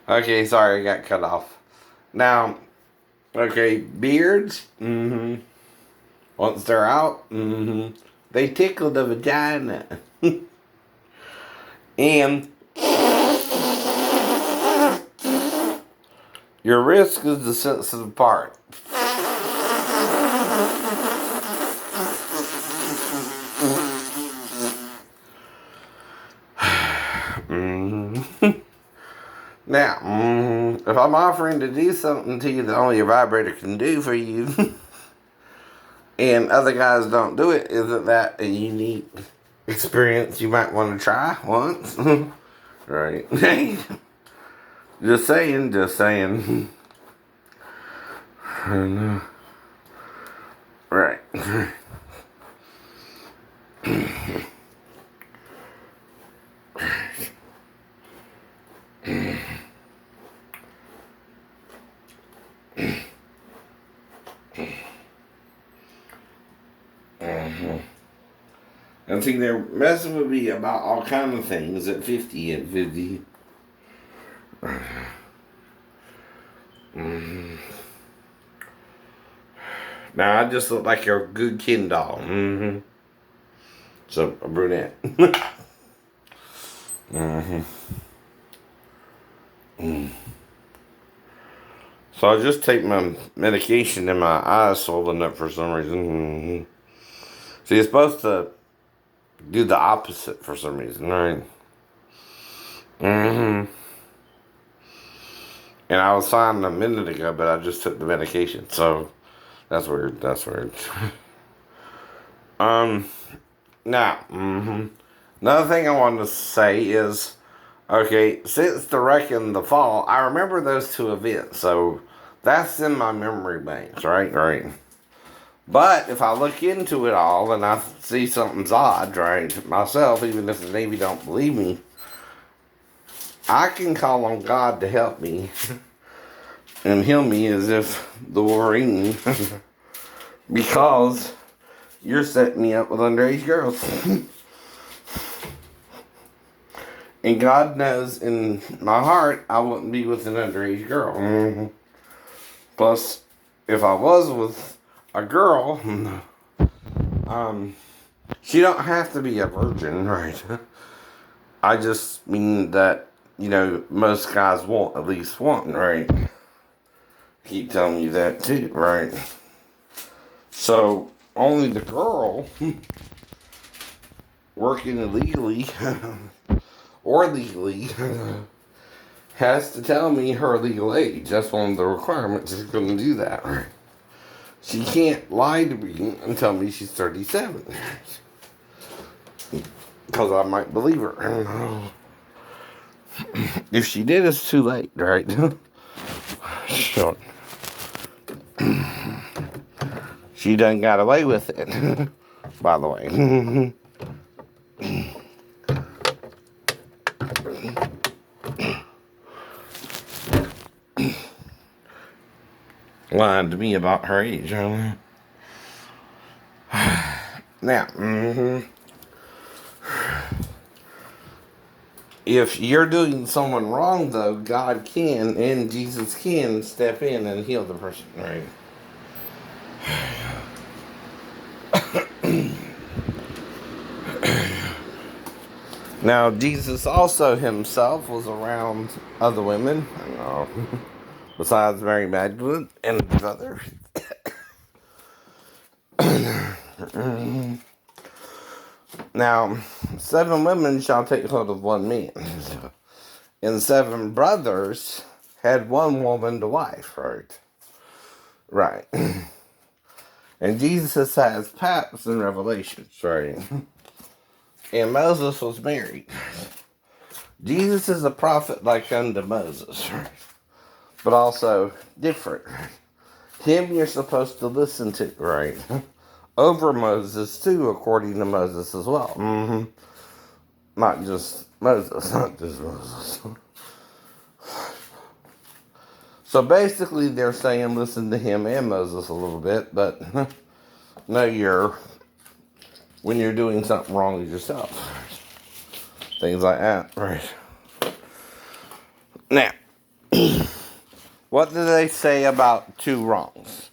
Okay, sorry, I got cut off. Now, okay, beards, once they're out, they tickle the vagina. And your wrist is the sensitive part. Now, if I'm offering to do something to you that only a vibrator can do for you, and other guys don't do it, isn't that a unique experience you might want to try once? Right. Just saying, just saying. Right. And see, they're messing with me about all kind of things at 50 and 50. Now, I just look like a good Ken doll. So, a brunette. So, I just take my medication and my eyes swollen up for some reason. See, you're supposed to do the opposite for some reason, right? And I was fine a minute ago, but I just took the medication, so that's weird. That's weird. Now, another thing I wanted to say is, okay, since the wreck in the fall, I remember those two events, so that's in my memory banks, right? Right. But if I look into it all and I see something's odd, right, myself, even if the Navy don't believe me, I can call on God to help me and heal me as if the Wolverine, because you're setting me up with underage girls. And God knows in my heart I wouldn't be with an underage girl. Plus, if I was with a girl, she don't have to be a virgin, right? I just mean that, most guys want at least one, right? Keep telling you that too, right? So, only the girl working illegally or legally has to tell me her legal age. That's one of the requirements. She's going to do that, right? She can't lie to me and tell me she's 37. Because I might believe her. If she did, it's too late, right? Sure. She done got away with it, by the way. Lied to me about her age. Now, if you're doing someone wrong, though, God can and Jesus can step in and heal the person, right? Now, Jesus also himself was around other women, besides Mary Magdalene and others. Now, 7 women shall take hold of one man, and 7 brothers had one woman to wife, right? Right. And Jesus has paps in Revelations, right? And Moses was married. Jesus is a prophet like unto Moses, right? But also different. Him you're supposed to listen to, right? Over Moses too, according to Moses as well. Not just Moses, not just Moses. So basically they're saying listen to him and Moses a little bit, but know when you're doing something wrong with yourself. Things like that, right? Now, What do they say about two wrongs?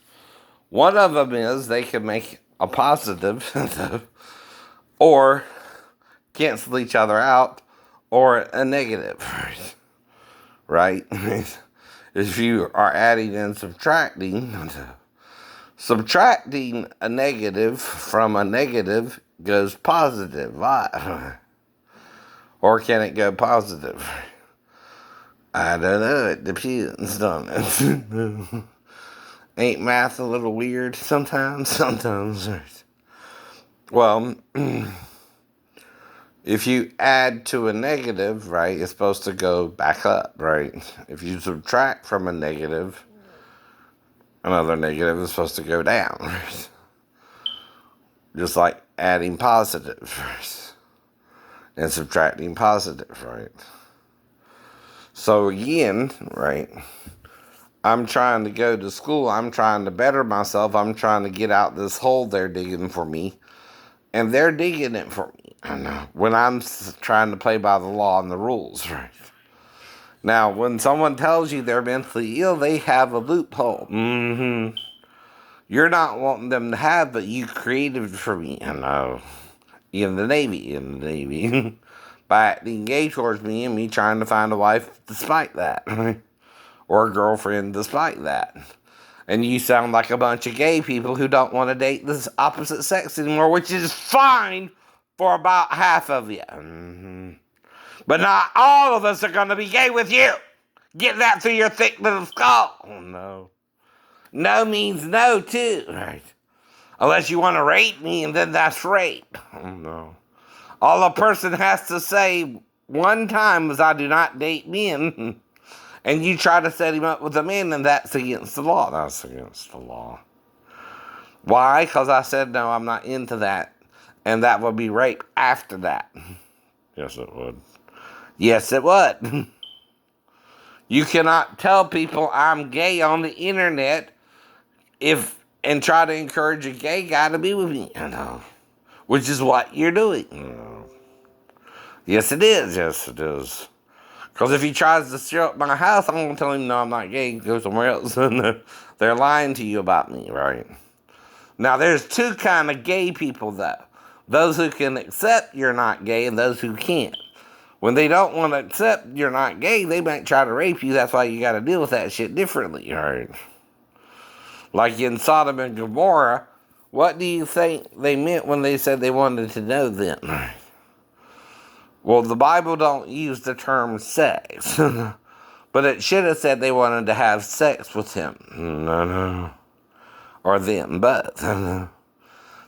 One of them is they can make a positive or cancel each other out, or a negative, right? If you are adding and subtracting a negative from a negative goes positive. Why? Or can it go positive? I don't know. It depends, don't it? Ain't math a little weird sometimes? Sometimes. Well, if you add to a negative, right, it's supposed to go back up, right? If you subtract from a negative, another negative is supposed to go down, right? Just like adding positive and subtracting positive, right? So again, right, I'm trying to go to school. I'm trying to better myself. I'm trying to get out this hole they're digging for me. And they're digging it for me. I know. When I'm trying to play by the law and the rules, right? Now, when someone tells you they're mentally ill, they have a loophole. You're not wanting them to have, but you created it for me. I know. In the Navy. By acting gay towards me and me trying to find a wife despite that. Or a girlfriend despite that. And you sound like a bunch of gay people who don't want to date the opposite sex anymore, which is fine for about half of you. But not all of us are going to be gay with you. Get that through your thick little skull. Oh, no. No means no, too. Right. Unless you want to rape me, and then that's rape. Oh, no. All a person has to say one time is, I do not date men. And you try to set him up with a man, and that's against the law. That's against the law. Why? Because I said, no, I'm not into that. And that would be rape after that. Yes, it would. Yes, it would. You cannot tell people I'm gay on the internet and try to encourage a gay guy to be with me. I know. Which is what you're doing. Yes, it is. Yes, it is. Because if he tries to show up my house, I'm going to tell him, no, I'm not gay. Go somewhere else. They're lying to you about me, right? Now, there's two kind of gay people, though. Those who can accept you're not gay and those who can't. When they don't want to accept you're not gay, they might try to rape you. That's why you got to deal with that shit differently, right? Like in Sodom and Gomorrah, what do you think they meant when they said they wanted to know them? Well, the Bible don't use the term sex. But it should have said they wanted to have sex with him. No. Or them both.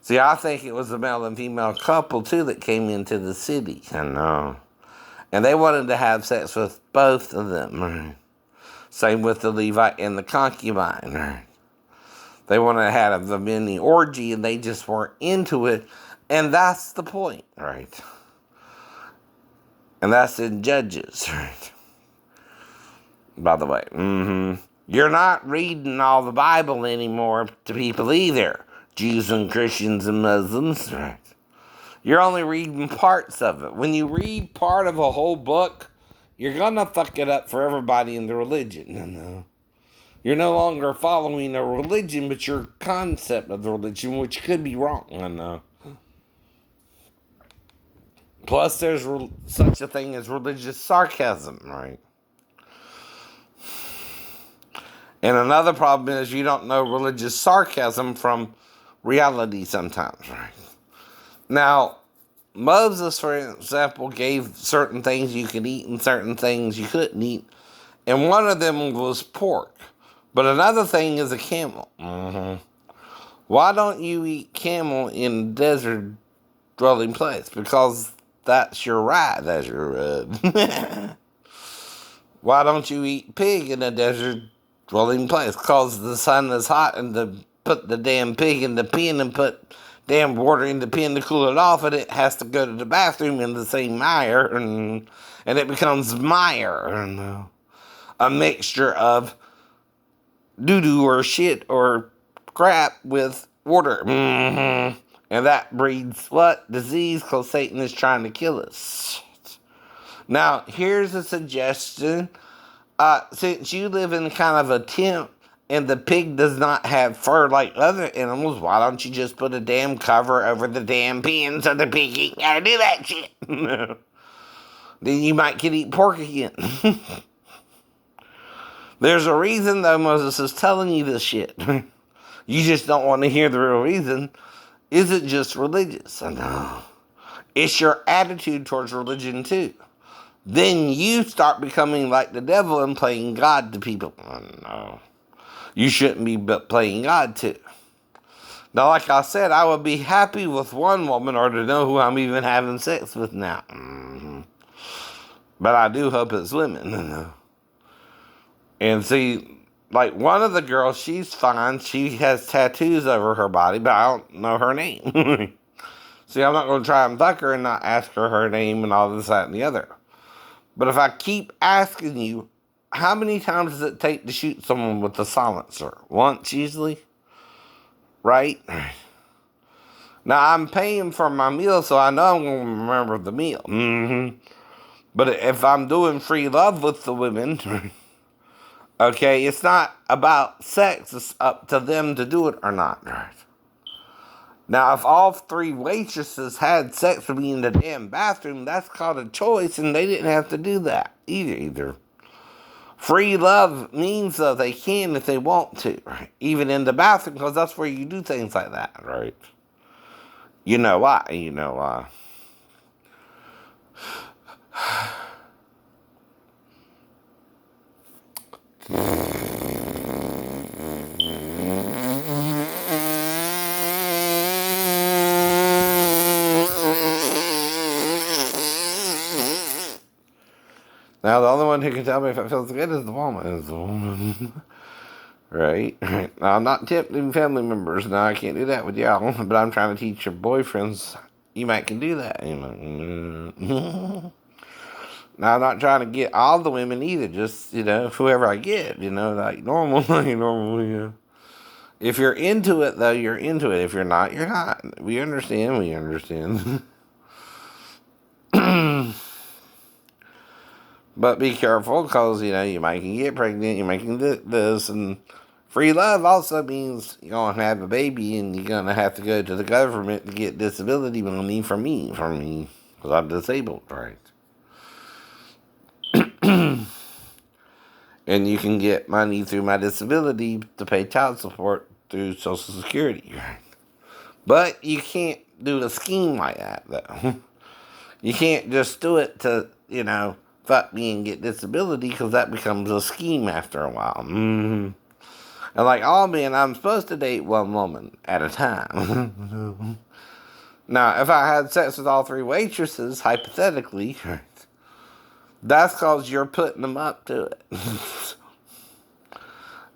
See, I think it was a male and female couple, too, that came into the city. I know. And they wanted to have sex with both of them. Right? Same with the Levite and the concubine. Right? They wanted to have the mini orgy, and they just weren't into it. And that's the point, right? And that's in Judges, right? By the way. You're not reading all the Bible anymore to people either. Jews and Christians and Muslims, right? You're only reading parts of it. When you read part of a whole book, you're going to fuck it up for everybody in the religion. You're no longer following a religion, but your concept of the religion, which could be wrong. Plus, there's such a thing as religious sarcasm, right? And another problem is you don't know religious sarcasm from reality sometimes, right? Now, Moses, for example, gave certain things you could eat and certain things you couldn't eat. And one of them was pork. But another thing is a camel. Why don't you eat camel in a desert dwelling place? Because that's your right. That's your right. Why don't you eat pig in a desert dwelling place? Because the sun is hot and put the damn pig in the pen and put damn water in the pen to cool it off, and it has to go to the bathroom in the same mire, and it becomes mire, and a mixture of doo-doo or shit or crap with water. And that breeds what? Disease, because Satan is trying to kill us. Now, here's a suggestion Since you live in kind of a tent and the pig does not have fur like other animals, why don't you just put a damn cover over the damn pen so the pig ain't gotta do that shit? Then you might get eat pork again. There's a reason, though, Moses is telling you this shit. You just don't want to hear the real reason. Is it just religious? No. It's your attitude towards religion, too. Then you start becoming like the devil and playing God to people. No. You shouldn't be playing God, too. Now, like I said, I would be happy with one woman or to know who I'm even having sex with now. But I do hope it's women. And see, like one of the girls, she's fine. She has tattoos over her body, but I don't know her name. See, I'm not going to try and fuck her and not ask her name and all this, that, and the other. But if I keep asking you, how many times does it take to shoot someone with a silencer? Once, usually? Right? Now, I'm paying for my meal, so I know I'm going to remember the meal. But if I'm doing free love with the women... Okay, it's not about sex. It's up to them to do it or not. Right. Now, if all three waitresses had sex with me in the damn bathroom, that's called a choice, and they didn't have to do that either. Free love means that they can if they want to, right? Even in the bathroom, because that's where you do things like that, right? You know why? You know why. Now, the only one who can tell me if it feels good is the woman. Right? Now, I'm not tempting family members. Now, I can't do that with y'all. But I'm trying to teach your boyfriends. You might can do that. Now, I'm not trying to get all the women either. Just, whoever I get, like normal. Yeah. If you're into it, though, you're into it. If you're not, you're not. We understand. But be careful, because, you might can get pregnant, you might can do this, and free love also means you're going to have a baby, and you're going to have to go to the government to get disability money from me, because I'm disabled, right? And you can get money through my disability to pay child support through Social Security, right? But you can't do a scheme like that, though. You can't just do it to, fuck me and get disability, because that becomes a scheme after a while. And like all men, I'm supposed to date one woman at a time. Now, if I had sex with all three waitresses, hypothetically, that's because you're putting them up to it.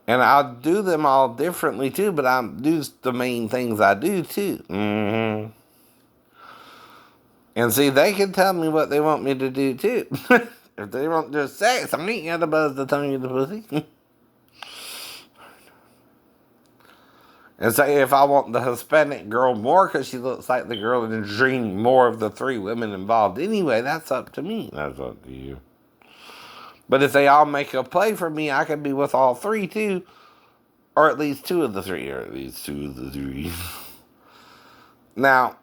And I'll do them all differently too, but I do the main things I do too. And see, they can tell me what they want me to do too. If they want just sex, I'm eating out above the tongue of the pussy. And say if I want the Hispanic girl more because she looks like the girl in the dream more of the three women involved anyway, that's up to me. That's up to you. But if they all make a play for me, I can be with all three too. Or at least two of the three. Now,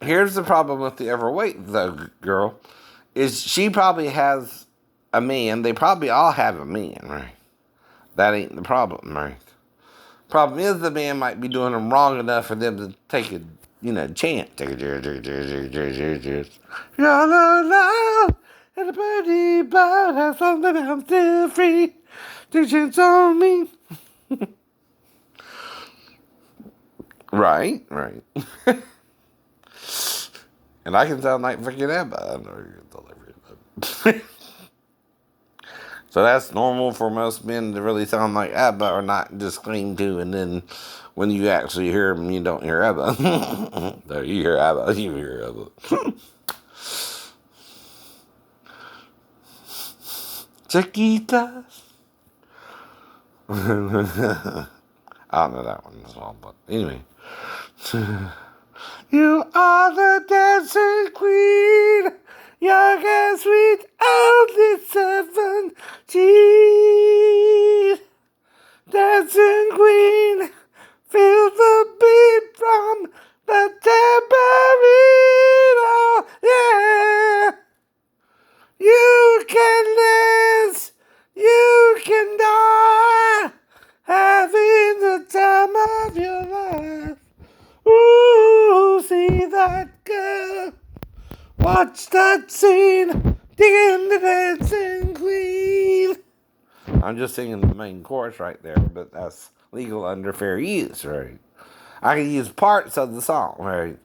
here's the problem with the overweight, though, girl. Is she probably has a man. They probably all have a man, right? That ain't the problem, right? Problem is the man might be doing them wrong enough for them to take a, chance. La la la, and the birdie bird has something, I'm still free. Take a chance on me. Right. And I can sound like freaking Abba. I know you're delivering. So that's normal for most men to really sound like Abba or not just claim to, and then when you actually hear him, you don't hear Abba. No, you hear Abba. You hear Abba. Chiquitas. I don't know that one as well, but anyway. You are the dancing queen. young and sweet, only 17. Dancing queen, feel the beat from the tambourine. Oh, yeah. You can dance, you can die, having the time of your life. Ooh, see that girl, watch that scene, digging the dancing queen. I'm just singing the main chorus right there, but that's legal under fair use, right? I can use parts of the song, right,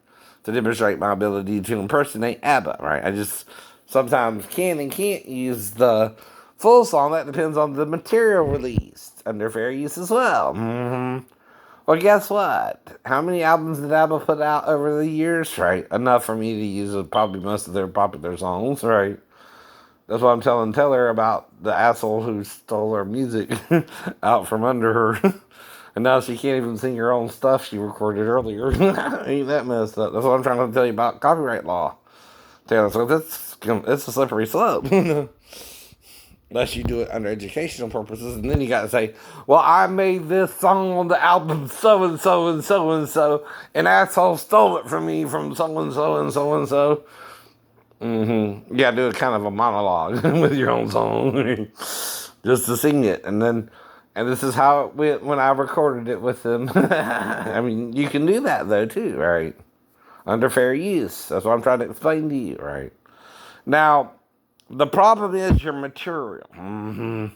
to demonstrate my ability to impersonate ABBA, right? I just sometimes can and can't use the full song. That depends on the material released under fair use as well. Well, guess what? How many albums did ABBA put out over the years, right? Enough for me to use probably most of their popular songs, right? That's what I'm telling Taylor about the asshole who stole her music out from under her. And now she can't even sing her own stuff she recorded earlier. Ain't that messed up? That's what I'm trying to tell you about copyright law, Taylor. So it's a slippery slope. Unless you do it under educational purposes, and then you got to say, well, I made this song on the album so-and-so and so-and-so, and asshole stole it from me from so-and-so and so-and-so. You gotta do a kind of a monologue with your own song, just to sing it, and this is how it went when I recorded it with them. I mean, you can do that though too, right? Under fair use. That's what I'm trying to explain to you, right? Now, the problem is your material.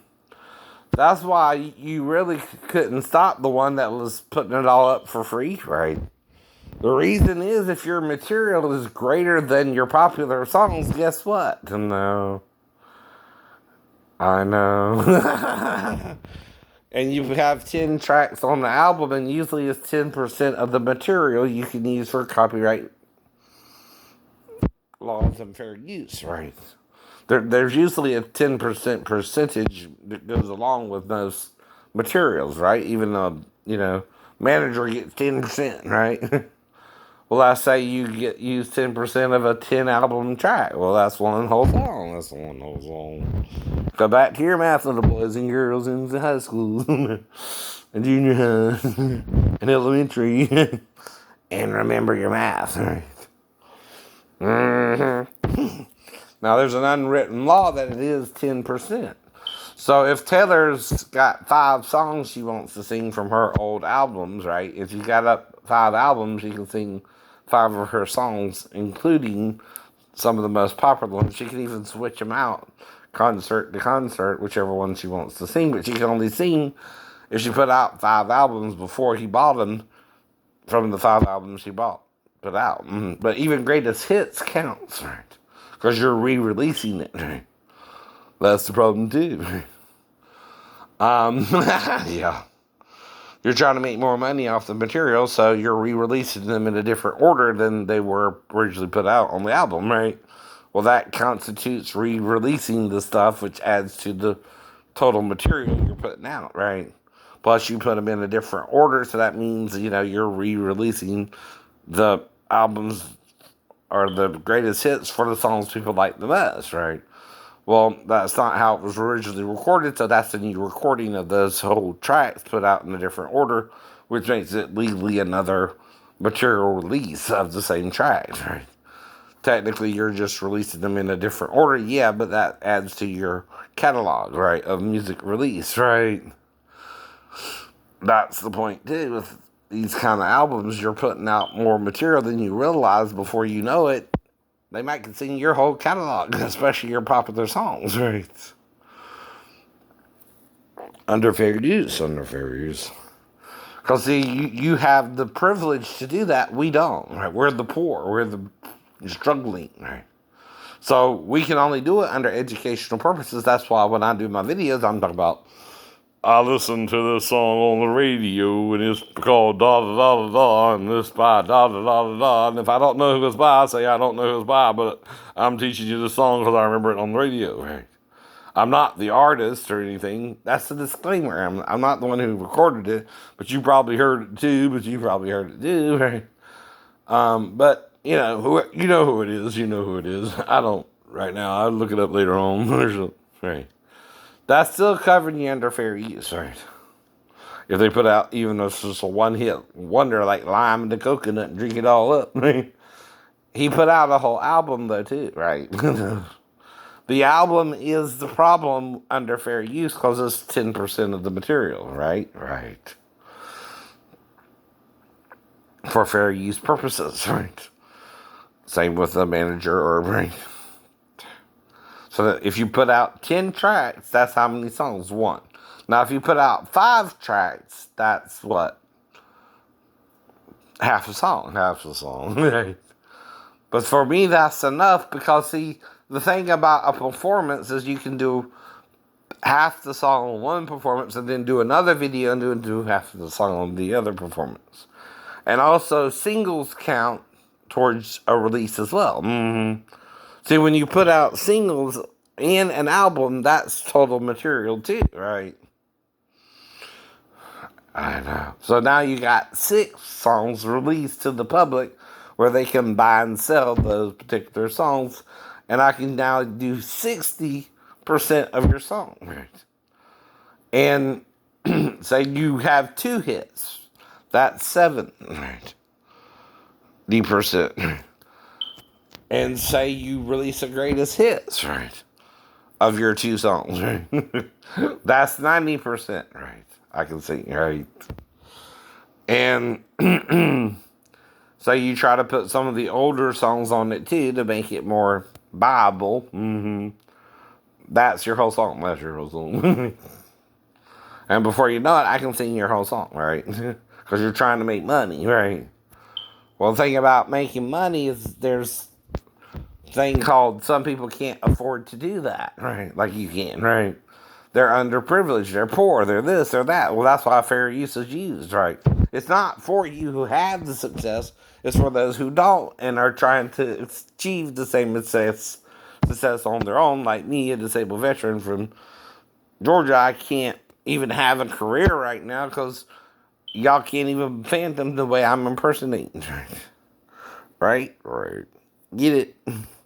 That's why you really couldn't stop the one that was putting it all up for free, right? The reason is if your material is greater than your popular songs, guess what? No. I know. And you have 10 tracks on the album, and usually it's 10% of the material you can use for copyright laws and fair use, right? There's usually a 10% percentage that goes along with most materials, right? Even though, manager gets 10%, right? Well, I say you use 10% of a 10 album track. Well, that's one whole song. That's one whole song. Go back to your math, little boys and girls in the high school, and junior high, and elementary, and remember your math. Right? Now, there's an unwritten law that it is 10%. So if Taylor's got 5 songs she wants to sing from her old albums, right? If she's got up 5 albums, she can sing 5 of her songs, including some of the most popular ones. She can even switch them out, concert to concert, whichever one she wants to sing. But she can only sing if she put out 5 albums before he bought them from the 5 albums she put out. But even greatest hits counts, right? Because you're re-releasing it, right? That's the problem too. Yeah. You're trying to make more money off the material, so you're re-releasing them in a different order than they were originally put out on the album, right? Well, that constitutes re-releasing the stuff, which adds to the total material you're putting out, right? Plus, you put them in a different order, so that means, you're re-releasing the albums or the greatest hits for the songs people like the most, right? Well, that's not how it was originally recorded, so that's a new recording of those whole tracks put out in a different order, which makes it legally another material release of the same tracks, right? Technically, you're just releasing them in a different order, yeah, but that adds to your catalog, right, of music release, right? That's the point, too. With these kind of albums, you're putting out more material than you realize before you know it. They might consume your whole catalog, especially your popular songs, right? Under fair use. Because, see, you have the privilege to do that. We don't, right? We're the poor. We're the struggling, right? So we can only do it under educational purposes. That's why when I do my videos, I'm talking about, I listen to this song on the radio, and it's called da-da-da-da-da, and this by da-da-da-da-da, and if I don't know who it's by, I say I don't know who it's by, but I'm teaching you the song because I remember it on the radio, right? I'm not the artist or anything. That's the disclaimer. I'm not the one who recorded it, but you probably heard it too, right? But, you know who it is, I don't right now. I'll look it up later on. Right. That's still covering you under fair use, right? If they put out, even though it's just a one-hit wonder like Lime and the Coconut and Drink It All Up, right? He put out a whole album, though, too, right? The album is the problem under fair use because it's 10% of the material, right? Right. For fair use purposes, right? Same with the manager or right. So that if you put out 10 tracks, that's how many songs? One. Now, if you put out 5 tracks, that's what? Half a song. Half a song. Right. But for me, that's enough because, see, the thing about a performance is you can do half the song on one performance and then do another video and do half of the song on the other performance. And also, singles count towards a release as well. Mm-hmm. See, when you put out singles in an album, that's total material too, right? I know. So now you got 6 songs released to the public where they can buy and sell those particular songs. And I can now do 60% of your song, right? And say you have 2 hits. That's 7, right? The percent. And say you release a greatest hits, right? Of your 2 songs, right? That's 90%, right? I can see, right? And so you try to put some of the older songs on it too to make it more viable. Mm-hmm. That's your whole song. That's your whole song. And before you know it, I can sing your whole song, right? Because you're trying to make money, right? Well, the thing about making money is there's a thing called some people can't afford to do that, right? Like you can, right? They're underprivileged, they're poor, they're this, they're that. Well, that's why fair use is used, right? It's not for you who have the success, it's for those who don't and are trying to achieve the same success on their own. Like me, a disabled veteran from Georgia, I can't even have a career right now because y'all can't even fathom the way I'm impersonating, right? Right? Get it?